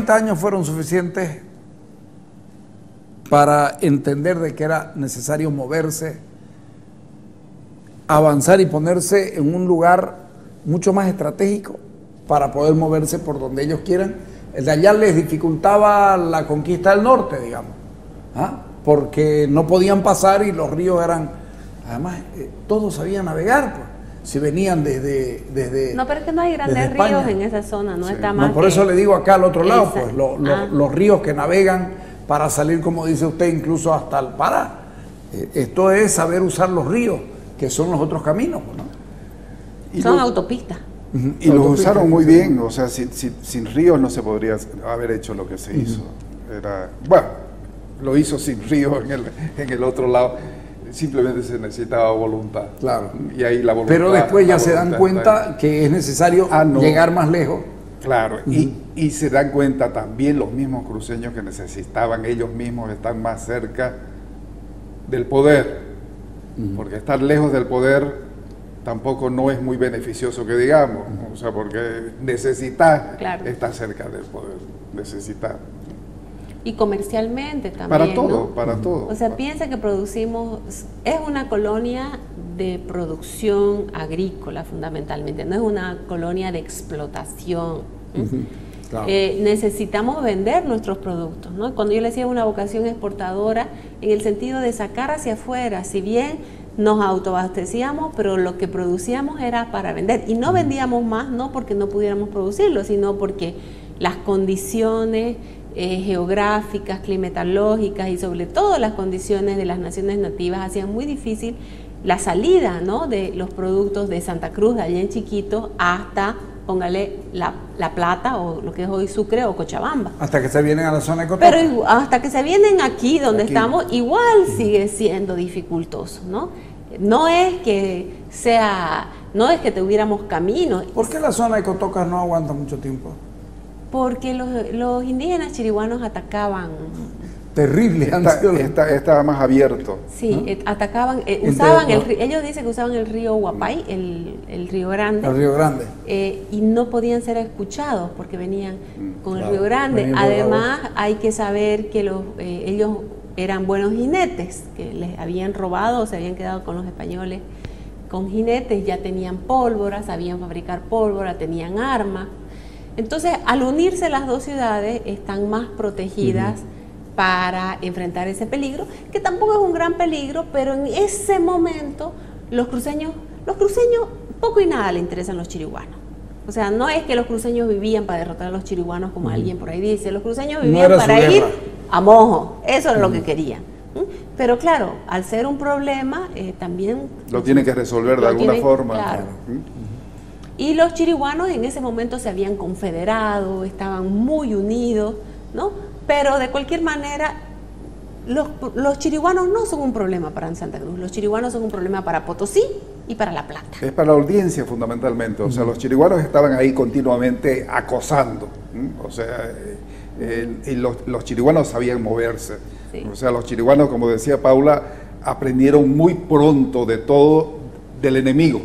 40 años fueron suficientes para entender de que era necesario moverse, avanzar y ponerse en un lugar mucho más estratégico para poder moverse por donde ellos quieran. El de allá les dificultaba la conquista del norte, digamos, porque no podían pasar y los ríos eran, además, todos sabían navegar, pues. Si venían desde no, pero es que no hay grandes ríos en esa zona, no está más. No, por eso le digo acá al otro lado, pues, los ríos que navegan para salir, como dice usted, incluso hasta el Pará. Esto es saber usar los ríos, que son los otros caminos, ¿no? Son autopistas. Y lo usaron muy bien, o sea, sin ríos no se podría haber hecho lo que se hizo. Bueno, lo hizo sin ríos en el otro lado. Simplemente se necesitaba voluntad. Claro. Y ahí la voluntad. Pero después ya se dan cuenta que es necesario llegar más lejos. Claro. Y se dan cuenta también los mismos cruceños que necesitaban ellos mismos estar más cerca del poder. Porque estar lejos del poder tampoco no es muy beneficioso que digamos. O sea, porque necesitas estar cerca del poder. Necesitas. Y comercialmente también. Para todo, ¿no? para todo. O sea, piensa que producimos, es una colonia de producción agrícola fundamentalmente, no es una colonia de explotación. Claro. Necesitamos vender nuestros productos, ¿no? Cuando yo le decía una vocación exportadora, en el sentido de sacar hacia afuera, si bien nos autoabastecíamos, pero lo que producíamos era para vender. Y no vendíamos más, no porque no pudiéramos producirlo, sino porque las condiciones geográficas, climatológicas y sobre todo las condiciones de las naciones nativas hacían muy difícil la salida, ¿no?, de los productos de Santa Cruz, de allá en Chiquito, hasta, póngale, la Plata o lo que es hoy Sucre o Cochabamba. Hasta que se vienen a la zona de Cotoca. Pero hasta que se vienen aquí donde estamos, igual sigue siendo dificultoso, ¿no? No es que tuviéramos caminos. ¿Por qué la zona de Cotoca no aguanta mucho tiempo? Porque los indígenas chiriguanos atacaban. Terrible. Estaba más abierto. Sí, atacaban, usaban ellos dicen que usaban el río Huapay, el río Grande. El río Grande. Y no podían ser escuchados porque venían con el río Grande. Además, hay que saber que ellos eran buenos jinetes, que les habían robado o se habían quedado con los españoles con jinetes, ya tenían pólvora, sabían fabricar pólvora, tenían armas. Entonces, al unirse las dos ciudades, están más protegidas para enfrentar ese peligro, que tampoco es un gran peligro, pero en ese momento los cruceños poco y nada le interesan los chiriguanos. O sea, no es que los cruceños vivían para derrotar a los chiriguanos, como alguien por ahí dice, los cruceños vivían para ir a Mojo, eso es lo que querían. Pero claro, al ser un problema, también... Lo tiene que resolver de alguna forma. Claro. Y los chiriguanos en ese momento se habían confederado, estaban muy unidos, ¿no? Pero de cualquier manera, los chiriguanos no son un problema para Santa Cruz, los chiriguanos son un problema para Potosí y para La Plata. Es para la audiencia fundamentalmente, o sea, los chiriguanos estaban ahí continuamente acosando, o sea, y los chiriguanos sabían moverse, o sea, los chiriguanos, como decía Paula, aprendieron muy pronto de todo del enemigo.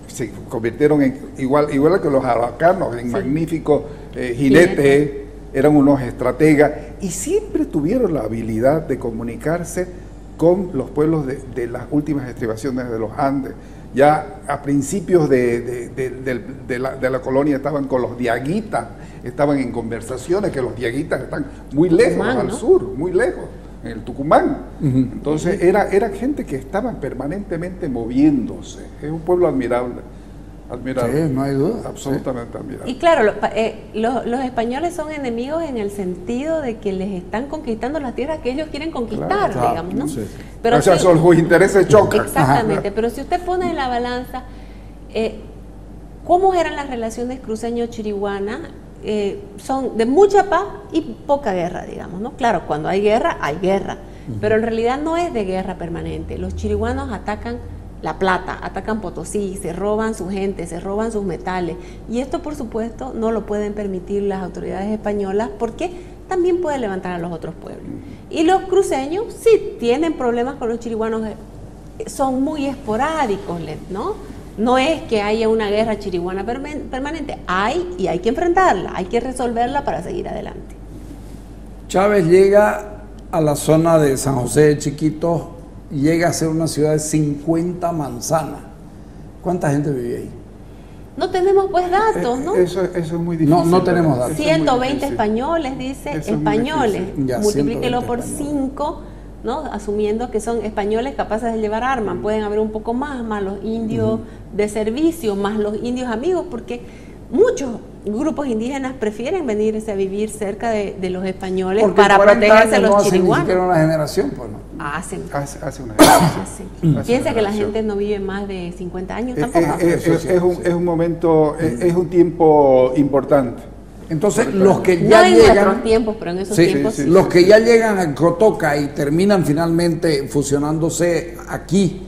Se convirtieron en, igual que los araucanos, en magníficos jinetes, eran unos estrategas y siempre tuvieron la habilidad de comunicarse con los pueblos de las últimas estribaciones de los Andes. Ya a principios de la colonia estaban con los diaguitas, estaban en conversaciones, que los diaguitas están muy lejos, al sur, muy lejos, en el Tucumán. Entonces era gente que estaban permanentemente moviéndose. Es un pueblo admirable. Sí, no hay duda. Absolutamente admirable. Y claro, los españoles son enemigos en el sentido de que les están conquistando las tierras que ellos quieren conquistar, digamos, ¿no? Sí. Pero o sea, sus intereses chocan. Exactamente, pero si usted pone en la balanza cómo eran las relaciones cruceño-chiriguana, son de mucha paz y poca guerra, digamos, ¿no? Claro, cuando hay guerra, pero en realidad no es de guerra permanente. Los chiriguanos atacan La Plata, atacan Potosí, se roban su gente, se roban sus metales, y esto por supuesto no lo pueden permitir las autoridades españolas porque también puede levantar a los otros pueblos. Y los cruceños sí tienen problemas con los chiriguanos, son muy esporádicos, ¿no? no es que haya una guerra chiriguana permanente, y hay que enfrentarla, hay que resolverla para seguir adelante. Chávez llega a la zona de San José de Chiquitos, llega a ser una ciudad de 50 manzanas. ¿Cuánta gente vivía ahí? No tenemos pues datos, ¿no? Eso es muy difícil. No tenemos datos. 120 españoles, dice, españoles. Multiplíquelo por 5, ¿no? Asumiendo que son españoles capaces de llevar armas. Pueden haber un poco más los indios de servicio, más los indios amigos, porque muchos grupos indígenas prefieren venirse a vivir cerca de los españoles porque para protegerse de los chiriguanos. Porque una generación, pues no. Hace una generación. Piensa que la gente no vive más de 50 años tampoco. Es un momento, es un tiempo importante. Entonces, los que ya no en llegan... nuestros tiempos, pero en esos tiempos... los que ya llegan a Cotoca y terminan finalmente fusionándose aquí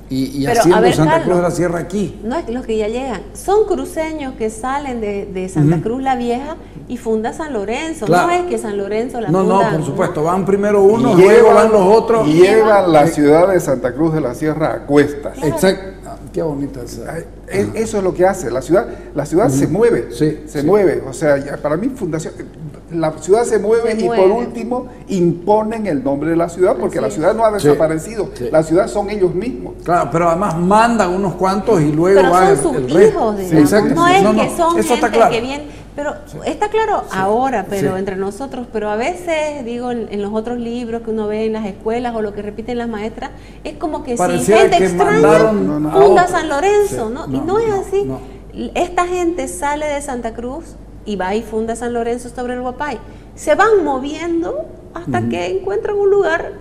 y haciendo Santa Cruz de la Sierra aquí. No es los que ya llegan, son cruceños que salen de Santa Cruz la Vieja y funda San Lorenzo. Claro. No es que San Lorenzo la funda. No, por supuesto, van primero unos, luego van los otros. Y llevan la ciudad de Santa Cruz de la Sierra a cuestas. Claro. Exacto. Qué bonita esa. Eso es lo que hace, la ciudad se mueve, mueve, o sea, para mí fundación, la ciudad se mueve y por último imponen el nombre de la ciudad, porque la ciudad no ha desaparecido, la ciudad son ellos mismos. Claro, pero además mandan unos cuantos y luego van son sus hijos, digamos. No es que son gente que viene... Pero está claro ahora, pero entre nosotros, pero a veces, digo, en los otros libros que uno ve en las escuelas o lo que repiten las maestras, es como que pareciera si gente extraña funda San Lorenzo, ¿no? Y no es así. No. Esta gente sale de Santa Cruz y va y funda San Lorenzo sobre el Guapay. Se van moviendo hasta que encuentran un lugar.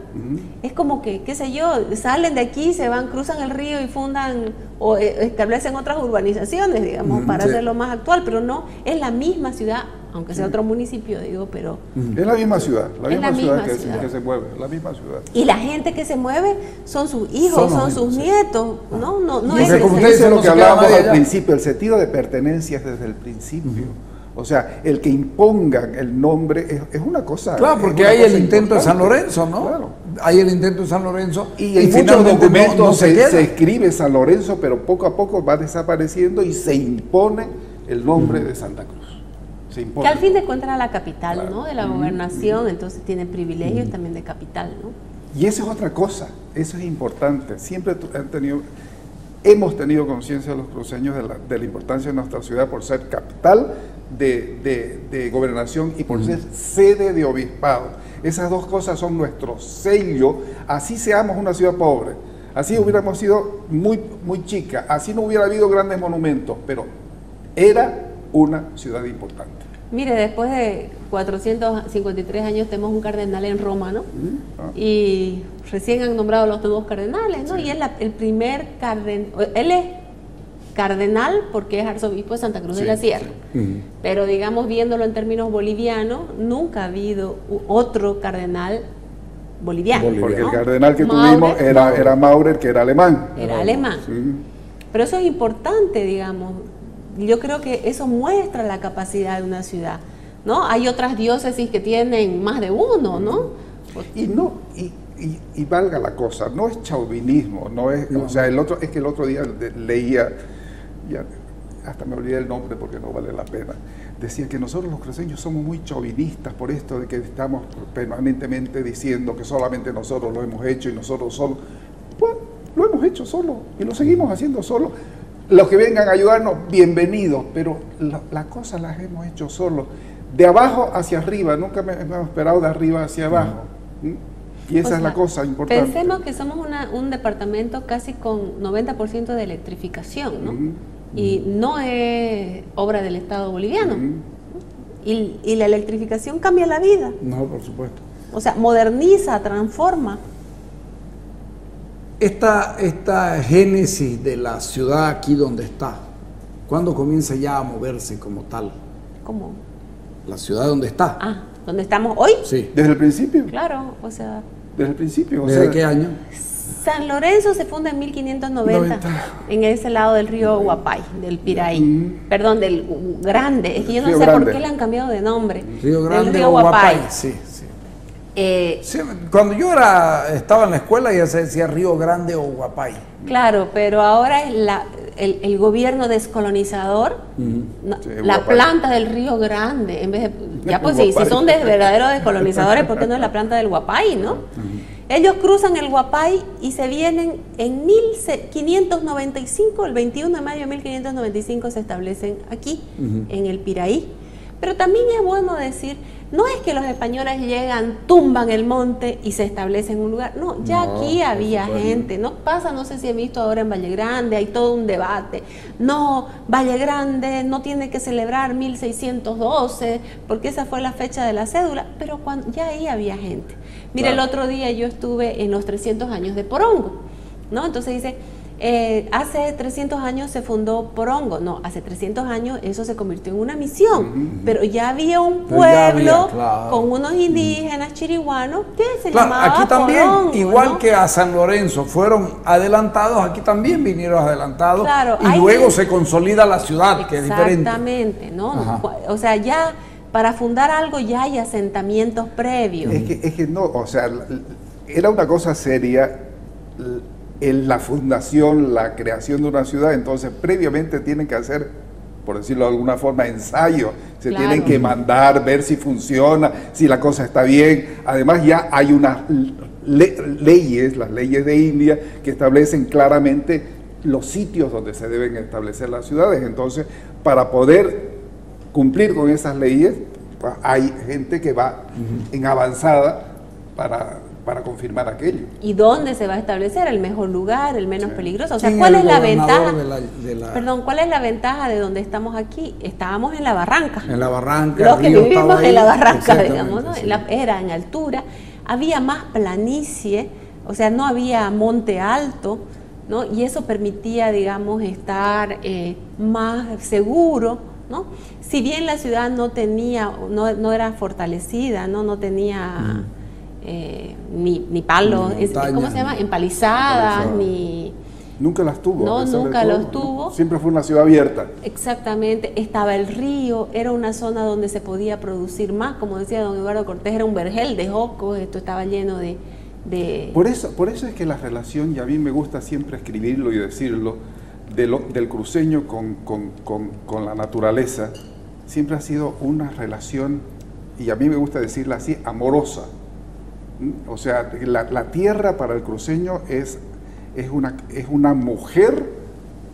Es como que, qué sé yo, salen de aquí, se van, cruzan el río y fundan o establecen otras urbanizaciones, digamos, para hacerlo más actual, pero no, es la misma ciudad, aunque sea otro municipio, digo, pero... Es la misma ciudad, la misma ciudad que se mueve, la misma ciudad. Y la gente que se mueve son sus hijos, son sus nietos, no es como ustedes lo que hablábamos al principio, el sentido de pertenencia es desde el principio. O sea, el que impongan el nombre es una cosa... Claro, porque hay el intento de San Lorenzo, ¿no? Claro. Hay el intento de San Lorenzo y en muchos documentos se escribe San Lorenzo, pero poco a poco va desapareciendo y se impone el nombre de Santa Cruz. Se impone. Que al fin de cuentas era la capital, ¿no? De la gobernación, entonces tiene privilegios también de capital, ¿no? Y eso es otra cosa, eso es importante. Siempre hemos tenido conciencia los cruceños de la importancia de nuestra ciudad por ser capital de gobernación y por ser sede de obispado. Esas dos cosas son nuestro sello, así seamos una ciudad pobre, así hubiéramos sido muy chica, así no hubiera habido grandes monumentos, pero era una ciudad importante. Mire, después de 453 años tenemos un cardenal en Roma, ¿no? Y recién han nombrado los nuevos cardenales, ¿no? Y es el primer cardenal, él es cardenal porque es arzobispo de Santa Cruz de la Sierra, pero digamos, viéndolo en términos bolivianos, nunca ha habido otro cardenal boliviano. Porque el cardenal que tuvimos era Maurer, que era alemán. Era alemán. Pero eso es importante, digamos. Yo creo que eso muestra la capacidad de una ciudad, ¿no? Hay otras diócesis que tienen más de uno, ¿no? Y valga la cosa, no es chauvinismo, no es, o sea, es que el otro día leía, ya hasta me olvidé el nombre porque no vale la pena, decía que nosotros los cruceños somos muy chauvinistas por esto de que estamos permanentemente diciendo que solamente nosotros lo hemos hecho y nosotros solos. Pues lo hemos hecho solo y lo seguimos haciendo solo. Los que vengan a ayudarnos, bienvenidos, pero las cosas las hemos hecho solos, de abajo hacia arriba, nunca hemos esperado de arriba hacia abajo. Y esa es la cosa importante. Pensemos que somos un departamento casi con 90% de electrificación, ¿no? Y no es obra del Estado boliviano. Y la electrificación cambia la vida. No, por supuesto. O sea, moderniza, transforma. Esta génesis de la ciudad aquí donde está, ¿cuándo comienza ya a moverse como tal? ¿Cómo? La ciudad donde está. Ah, ¿donde estamos hoy? Sí. ¿Desde el principio? Claro, o sea... ¿Desde el principio? ¿Desde qué año? San Lorenzo se funda en 1590, en ese lado del río Guapay, del Piraí, perdón, del Grande, es que yo no sé por qué le han cambiado de nombre. Río Grande o Guapay, sí. Sí, cuando yo estaba en la escuela ya se decía Río Grande o Guapay. Claro, pero ahora el gobierno descolonizador, la planta del Río Grande, en vez de, ya pues si son verdaderos descolonizadores, ¿por qué no es la planta del Guapay, no? Ellos cruzan el Guapay y se vienen en 1595, el 21 de mayo de 1595 se establecen aquí, en el Piraí. Pero también es bueno decir, no es que los españoles llegan, tumban el monte y se establecen en un lugar. No, ya aquí había gente. No pasa, no sé si he visto ahora en Valle Grande, hay todo un debate. No, Valle Grande no tiene que celebrar 1612, porque esa fue la fecha de la cédula, pero ya ahí había gente. Mira, el otro día yo estuve en los 300 años de Porongo, ¿no? Entonces dice, hace 300 años se fundó Porongo. No, hace 300 años eso se convirtió en una misión, pero ya había un pueblo con unos indígenas chiriguanos que se llamaba aquí también, Porongo, igual ¿no? que a San Lorenzo fueron adelantados, aquí también vinieron adelantados, y luego se consolida la ciudad, que es diferente. Exactamente, ¿no? O sea, ya para fundar algo ya hay asentamientos previos. Es que no, o sea, era una cosa seria en la fundación, la creación de una ciudad, entonces previamente tienen que hacer, por decirlo de alguna forma, ensayos, se tienen que mandar, ver si funciona, si la cosa está bien. Además ya hay unas leyes, las leyes de India, que establecen claramente los sitios donde se deben establecer las ciudades. Entonces, para poder cumplir con esas leyes, pues, hay gente que va en avanzada para confirmar aquello. ¿Y dónde se va a establecer? ¿El mejor lugar, el menos peligroso? O sea, ¿cuál es la ventaja? Perdón, ¿cuál es la ventaja de donde estamos aquí? Estábamos en la barranca. En la barranca. Los que vivimos en la barranca, digamos, ¿no? Era en altura, había más planicie, o sea, no había monte alto, ¿no? Y eso permitía, digamos, estar más seguro, ¿no? Si bien la ciudad no era fortalecida, no tenía ni palos, ¿cómo se llama? Empalizadas, ni... Nunca las tuvo. No, nunca los tuvo. Siempre fue una ciudad abierta. Exactamente. Estaba el río, era una zona donde se podía producir más, como decía don Eduardo Cortés, era un vergel de jocos, esto estaba lleno de... Por eso es que la relación, y a mí me gusta siempre escribirlo y decirlo, del cruceño con la naturaleza, siempre ha sido una relación, y a mí me gusta decirla así, amorosa. O sea, la tierra para el cruceño es una mujer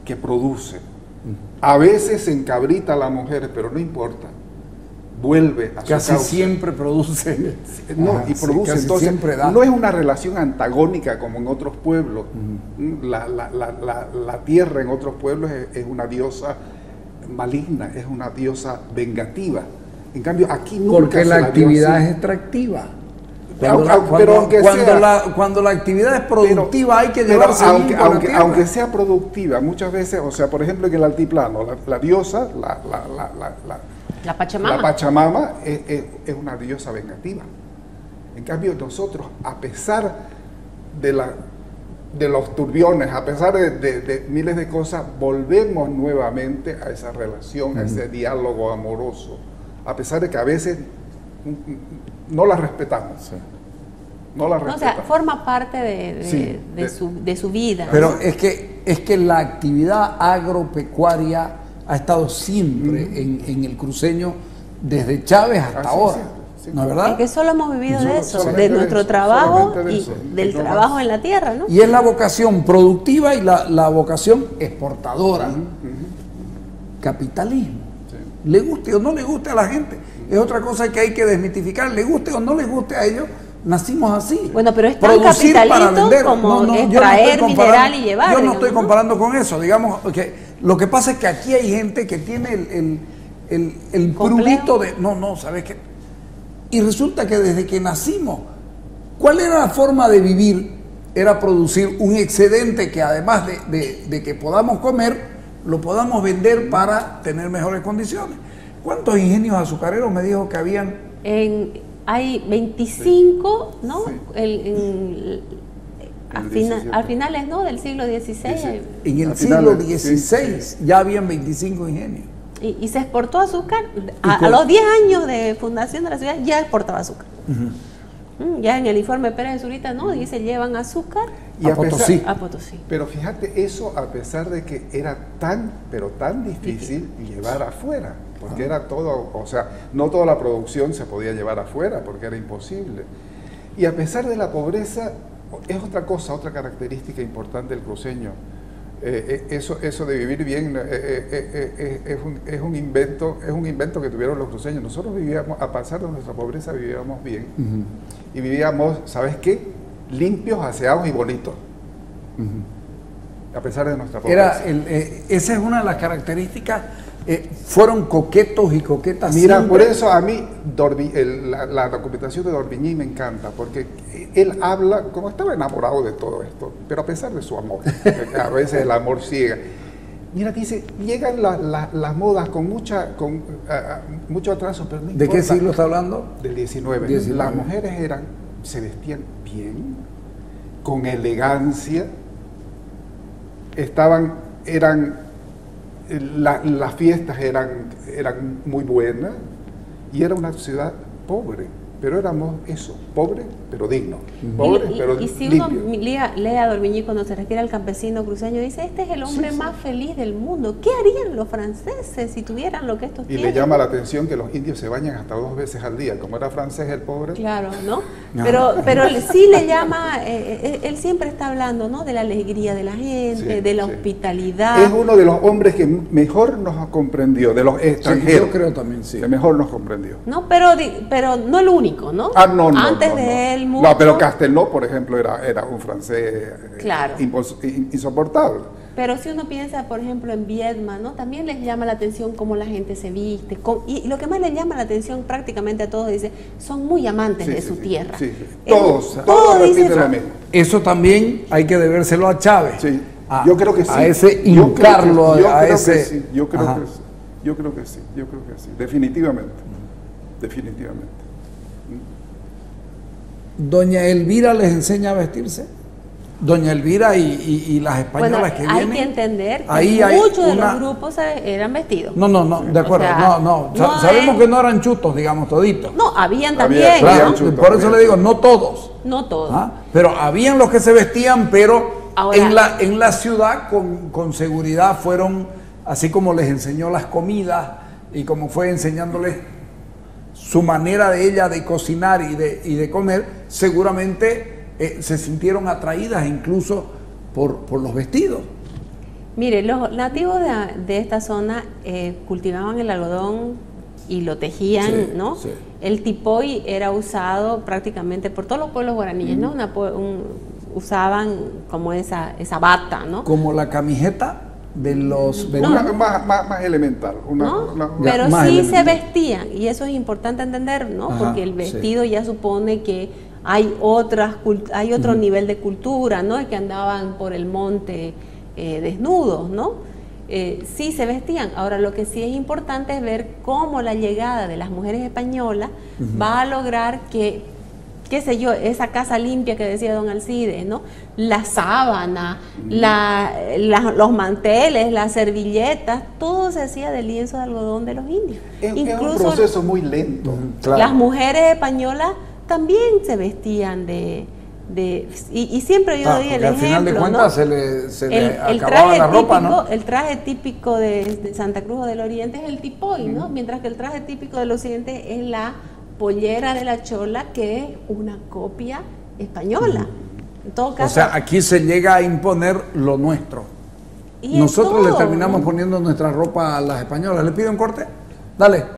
que produce. A veces se encabrita la mujer, pero no importa. Vuelve a su causa. Casi siempre produce. Y produce. Entonces, siempre da. No es una relación antagónica como en otros pueblos. La tierra en otros pueblos es una diosa maligna, es una diosa vengativa. En cambio, aquí nunca. Porque la actividad es extractiva. Cuando la actividad es productiva, hay que llevarse aunque sea productiva, muchas veces, o sea, por ejemplo, en el altiplano, la diosa, la Pachamama, la Pachamama es una diosa vengativa. En cambio, nosotros, a pesar de los turbiones, a pesar de miles de cosas, volvemos nuevamente a esa relación, a ese diálogo amoroso, a pesar de que a veces no la respetamos. Sí. No la respetamos. O sea, forma parte de su vida. Pero ¿no? es que la actividad agropecuaria ha estado siempre en el cruceño desde Chávez hasta ahora. Sí, ¿no es verdad? Es que solo hemos vivido de eso, de nuestro trabajo y del trabajo en la tierra, ¿no? Y es la vocación productiva y la vocación exportadora. Capitalismo. Sí. Le guste o no le guste a la gente. Es otra cosa que hay que desmitificar. Le guste o no le guste a ellos, nacimos así. Bueno, pero es tan capitalito como extraer mineral y llevar. Yo no estoy comparando con eso. Digamos que lo que pasa es que aquí hay gente que tiene el prurito de... No, ¿sabes qué? Y resulta que desde que nacimos, ¿cuál era la forma de vivir? Era producir un excedente que además de que podamos comer, lo podamos vender para tener mejores condiciones. ¿Cuántos ingenios azucareros me dijo que habían? Hay 25, ¿no? Sí. A finales, ¿no? Del siglo XVI. En el siglo XVI ya habían 25 ingenios. Y se exportó azúcar. A los 10 años de fundación de la ciudad ya exportaba azúcar. Ya en el informe Pérez de Zurita no, dice llevan azúcar y a Potosí. A Potosí. Pero fíjate, eso a pesar de que era tan, pero tan difícil llevar afuera, porque era todo, o sea, no toda la producción se podía llevar afuera, porque era imposible. Y a pesar de la pobreza, es otra cosa, otra característica importante del cruceño. Eso de vivir bien es un invento que tuvieron los cruceños. Nosotros vivíamos, a pesar de nuestra pobreza, vivíamos bien. Y vivíamos, ¿sabes qué? Limpios, aseados y bonitos. A pesar de nuestra pobreza. Esa es una de las características. Fueron coquetos y coquetas. Mira, siempre. por eso a mí la documentación de D'Orbigny me encanta, porque él habla como estaba enamorado de todo esto, pero a pesar de su amor, a veces el amor ciega. Mira, dice, llegan las modas con mucho atraso, pero no importa. ¿De qué siglo está hablando? Del 19. Las mujeres se vestían bien, con elegancia, las fiestas eran muy buenas y era una ciudad pobre, pero éramos eso, pobres pero dignos, pobres pero y si limpios. uno lee a D'Orbigny cuando se refiere al campesino cruceño, dice, este es el hombre más feliz del mundo. ¿Qué harían los franceses si tuvieran lo que estos tienen? Y le llama la atención que los indios se bañan hasta 2 veces al día, como era francés el pobre. Claro, ¿no? Pero sí le llama, él siempre está hablando, ¿no? De la alegría de la gente, de la hospitalidad. Es uno de los hombres que mejor nos comprendió, de los extranjeros. Yo creo también, sí. Que mejor nos comprendió. No, pero no el único, ¿no? No. Antes de él, mucho. No, pero Castelnau, por ejemplo, era un francés insoportable. Pero si uno piensa, por ejemplo, en Viedma, ¿no? También les llama la atención cómo la gente se viste. Y lo que más les llama la atención prácticamente a todos, dice, son muy amantes de su tierra. Todos repiten lo mismo. Eso también hay que debérselo a Chávez. Sí. Yo creo que sí. A ese hincarlo, a ese... Yo creo que sí. Definitivamente. ¿Doña Elvira les enseña a vestirse? Doña Elvira y las españolas que vienen. Hay que entender que muchos de los grupos eran vestidos. No, de acuerdo, o sea, sabemos que no eran chutos, digamos, toditos. No, habían también. Claro, por eso le digo, no todos. No todos. Pero habían los que se vestían, pero ahora, en la ciudad con seguridad fueron, así como les enseñó las comidas y como fue enseñándoles su manera de ella de cocinar y de comer, seguramente se sintieron atraídas incluso por los vestidos. Mire, los nativos de esta zona cultivaban el algodón y lo tejían, ¿no? Sí. El tipoy era usado prácticamente por todos los pueblos guaraníes, ¿no? Usaban como esa bata, ¿no? Como la camiseta de los... Más elemental. Pero sí se vestían, y eso es importante entender, ¿no? Porque el vestido ya supone que hay otro nivel de cultura, ¿no? Es que andaban por el monte desnudos, ¿no? Sí se vestían. Ahora, lo que sí es importante es ver cómo la llegada de las mujeres españolas va a lograr que, qué sé yo, esa casa limpia que decía don Alcides, ¿no? La sábana, los manteles, las servilletas, todo se hacía del lienzo de algodón de los indios. Incluso es un proceso muy lento. Las mujeres españolas también se vestían y siempre yo doy el ejemplo, al final de cuentas, ¿no? se le acababa la ropa, ¿no? El traje típico de Santa Cruz del Oriente es el tipoy, ¿no? Mientras que el traje típico del Occidente es la pollera de la chola, que es una copia española. En todo caso, o sea, aquí se llega a imponer lo nuestro. Nosotros le terminamos poniendo nuestra ropa a las españolas. ¿Le pido un corte? Dale.